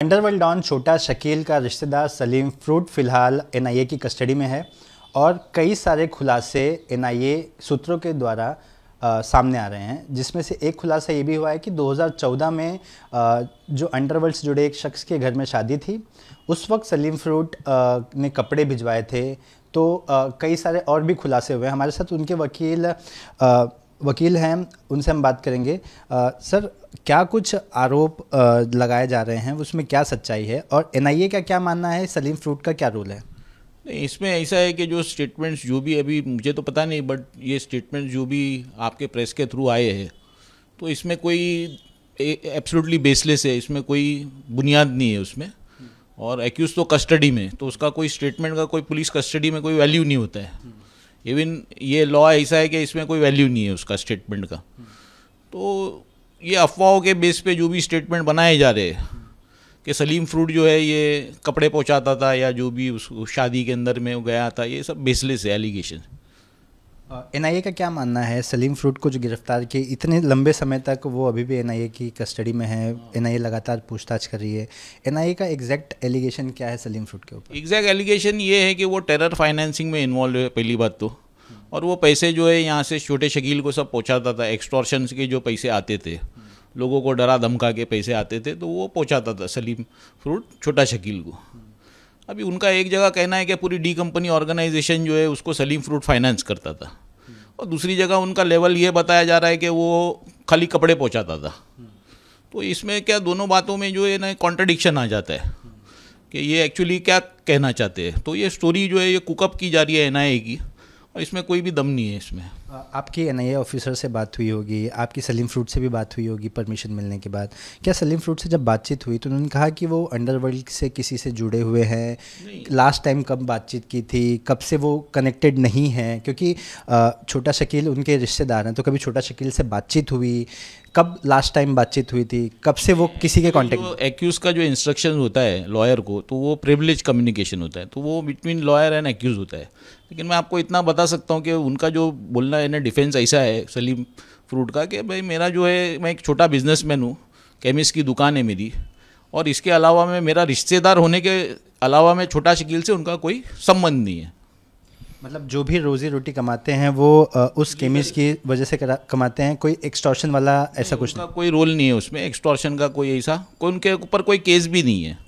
Underworld don छोटा शकील का रिश्तेदार सलीम फ्रूट फिलहाल एनआईए की कस्टडी में है और कई सारे खुलासे एनआईए सूत्रों के द्वारा सामने आ रहे हैं, जिसमें से एक खुलासा ये भी हुआ है कि 2014 में जो अंडरवर्ल्ड से जुड़े एक शख्स के घर में शादी थी, उस वक्त सलीम फ्रूट ने कपड़े भिजवाए थे। तो कई सारे और भी खुलासे हुए हैं। हमारे साथ उनके वकील हैं, उनसे हम बात करेंगे। सर, क्या कुछ आरोप लगाए जा रहे हैं, उसमें क्या सच्चाई है और एनआईए का क्या मानना है, सलीम फ्रूट का क्या रोल है? नहीं, इसमें ऐसा है कि जो स्टेटमेंट्स जो भी अभी मुझे तो पता नहीं, बट ये स्टेटमेंट्स जो भी आपके प्रेस के थ्रू आए हैं, तो इसमें कोई एब्सोल्युटली बेसलेस है, इसमें कोई बुनियाद नहीं है उसमें। और एक्यूज तो कस्टडी में, तो उसका कोई स्टेटमेंट का कोई पुलिस कस्टडी में कोई वैल्यू नहीं होता है। इवन ये लॉ ऐसा है कि इसमें कोई वैल्यू नहीं है उसका स्टेटमेंट का। तो ये अफवाहों के बेस पे जो भी स्टेटमेंट बनाए जा रहे हैं कि सलीम फ्रूट जो है ये कपड़े पहुंचाता था या जो भी उस शादी के अंदर में वो गया था, ये सब बेसलेस है एलिगेशन। एनआईए का क्या मानना है? सलीम फ्रूट को जो गिरफ्तार किए, इतने लंबे समय तक वो अभी भी एनआईए की कस्टडी में है, एनआईए लगातार पूछताछ कर रही है। एनआईए का एग्जैक्ट एलिगेशन क्या है सलीम फ्रूट के ऊपर? एग्जैक्ट एलिगेशन ये है कि वो टेरर फाइनेंसिंग में इन्वॉल्व है, पहली बात तो। और वो पैसे जो है यहाँ से छोटे शकील को सब पहुँचाता था। एक्सटॉर्शन के जो पैसे आते थे, लोगों को डरा धमका के पैसे आते थे, तो वो पहुँचाता था सलीम फ्रूट छोटा शकील को। अभी उनका एक जगह कहना है कि पूरी डी कंपनी ऑर्गेनाइजेशन जो है उसको सलीम फ्रूट फाइनेंस करता था, और दूसरी जगह उनका लेवल ये बताया जा रहा है कि वो खाली कपड़े पहुँचाता था। तो इसमें क्या दोनों बातों में जो है ना कॉन्ट्रडिक्शन आ जाता है कि ये एक्चुअली क्या कहना चाहते हैं। तो ये स्टोरी जो है ये कुकअप की जा रही है एनआईए की, और इसमें कोई भी दम नहीं है इसमें। आपकी एनआईए ऑफिसर से बात हुई होगी, आपकी सलीम फ्रूट से भी बात हुई होगी परमिशन मिलने के बाद। क्या सलीम फ्रूट से जब बातचीत हुई तो उन्होंने कहा कि वो अंडरवर्ल्ड से किसी से जुड़े हुए हैं? लास्ट टाइम कब बातचीत की थी, कब से वो कनेक्टेड नहीं हैं? क्योंकि छोटा शकील उनके रिश्तेदार हैं, तो कभी छोटा शकील से बातचीत हुई? कब लास्ट टाइम बातचीत हुई थी? कब से वो किसी के कांटेक्ट में? एक्यूज़ का जो इंस्ट्रक्शन होता है लॉयर को, तो वो प्रिविलेज कम्युनिकेशन होता है, तो वो बिटवीन लॉयर एंड एक्यूज़ होता है। लेकिन मैं आपको इतना बता सकता हूँ कि उनका जो बोलना है ना डिफेंस ऐसा है सलीम फ्रूट का कि भाई मेरा जो है, मैं एक छोटा बिजनेसमैन हूँ, केमिस्ट की दुकान है मेरी, और इसके अलावा मैं मेरा रिश्तेदार होने के अलावा मैं छोटा शकील से उनका कोई संबंध नहीं है। मतलब जो भी रोजी रोटी कमाते हैं वो उस केमिस्ट की वजह से कमाते हैं, कोई एक्सटॉर्शन वाला ऐसा कुछ नहीं? कोई रोल नहीं है उसमें, एक्सटॉर्शन का कोई ऐसा कोई उनके ऊपर कोई केस भी नहीं है।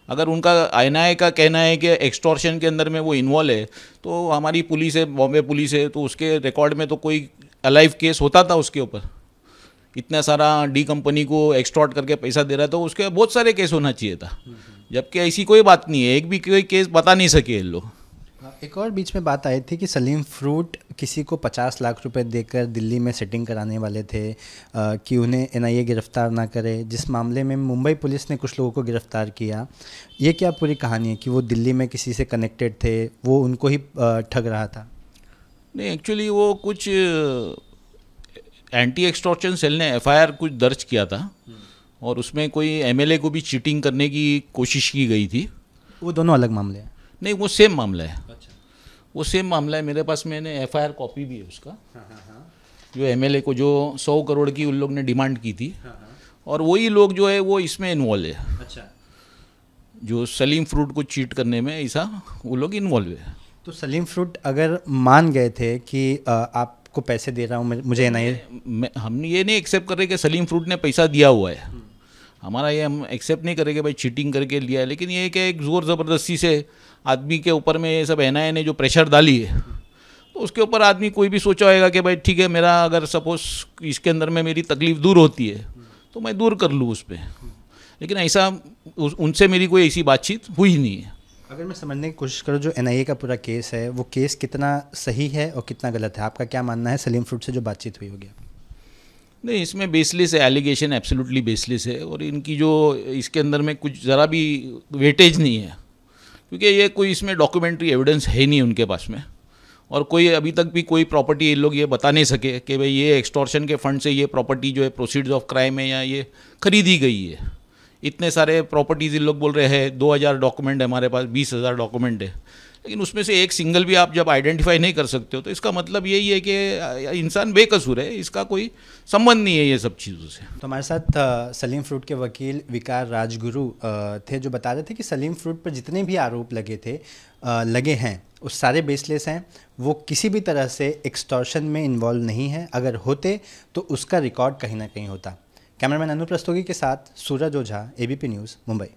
अगर उनका एनआईए का कहना है कि एक्सटॉर्शन के अंदर में वो इन्वॉल्व है, तो हमारी पुलिस है, बॉम्बे पुलिस है, तो उसके रिकॉर्ड में तो कोई अलाइव केस होता था उसके ऊपर। इतना सारा डी कंपनी को एक्सटॉर्ट करके पैसा दे रहा था, तो उसके बहुत सारे केस होना चाहिए था, जबकि ऐसी कोई बात नहीं है, एक भी कोई केस बता नहीं सके ये लोग। एक और बीच में बात आई थी कि सलीम फ्रूट किसी को 50 लाख रुपए देकर दिल्ली में सेटिंग कराने वाले थे कि उन्हें एनआईए गिरफ्तार ना करे, जिस मामले में मुंबई पुलिस ने कुछ लोगों को गिरफ्तार किया। ये क्या पूरी कहानी है कि वो दिल्ली में किसी से कनेक्टेड थे, वो उनको ही ठग रहा था? नहीं, एक्चुअली वो कुछ एंटी एक्सटॉर्शन सेल ने एफआईआर कुछ दर्ज किया था, और उसमें कोई एमएलए को भी चीटिंग करने की कोशिश की गई थी। वो दोनों अलग मामले हैं? नहीं, वो सेम मामला है। अच्छा। वो सेम मामला है, मेरे पास मैंने एफआईआर कॉपी भी है उसका। जो एमएलए को जो 100 करोड़ की उन लोग ने डिमांड की थी, और वही लोग जो है वो इसमें इन्वॉल्व है। अच्छा। जो सलीम फ्रूट को चीट करने में ऐसा वो लोग इन्वॉल्व है। तो सलीम फ्रूट अगर मान गए थे कि आपको पैसे दे रहा हूँ मुझे एनआईए, हम ये नहीं एक्सेप्ट कर रहे कि सलीम फ्रूट ने पैसा दिया हुआ है, हमारा ये हम एक्सेप्ट नहीं करेंगे भाई चीटिंग करके लिया है। लेकिन ये कि एक ज़ोर ज़बरदस्ती से आदमी के ऊपर में ये सब एनआईए ने जो प्रेशर डाली है, तो उसके ऊपर आदमी कोई भी सोचा होगा कि भाई ठीक है, मेरा अगर सपोज इसके अंदर में मेरी तकलीफ़ दूर होती है तो मैं दूर कर लूँ उस पर। लेकिन ऐसा उनसे मेरी कोई ऐसी बातचीत हुई नहीं है। अगर मैं समझने की कोशिश करूँ, जो एनआईए का पूरा केस है, वो केस कितना सही है और कितना गलत है, आपका क्या मानना है? सलीम फ्रूट से जो बातचीत हुई होगी? नहीं, इसमें बेसलेस है, एलिगेशन एब्सोल्युटली बेसलेस है, और इनकी जो इसके अंदर में कुछ ज़रा भी वेटेज नहीं है, क्योंकि ये कोई इसमें डॉक्यूमेंट्री एविडेंस है नहीं उनके पास में, और कोई अभी तक भी कोई प्रॉपर्टी ये लोग ये बता नहीं सके कि भाई ये एक्सटॉर्शन के फंड से ये प्रॉपर्टी जो है प्रोसीड्स ऑफ क्राइम है या ये खरीदी गई है। इतने सारे प्रॉपर्टीज़ इन लोग बोल रहे हैं 2000 डॉक्यूमेंट है हमारे पास, 20,000 डॉक्यूमेंट है, लेकिन उसमें से एक सिंगल भी आप जब आइडेंटिफाई नहीं कर सकते हो तो इसका मतलब यही है कि इंसान बेकसूर है, इसका कोई संबंध नहीं है ये सब चीज़ों से। तो हमारे साथ सलीम फ्रूट के वकील विकार राजगुरु थे, जो बता रहे थे कि सलीम फ्रूट पर जितने भी आरोप लगे हैं उस सारे बेसलेस हैं, वो किसी भी तरह से एक्सटॉर्शन में इन्वॉल्व नहीं है, अगर होते तो उसका रिकॉर्ड कहीं ना कहीं होता। कैमरामैन अनुप रस्तोगी के साथ सूरज ओझा, ABP न्यूज़, मुंबई।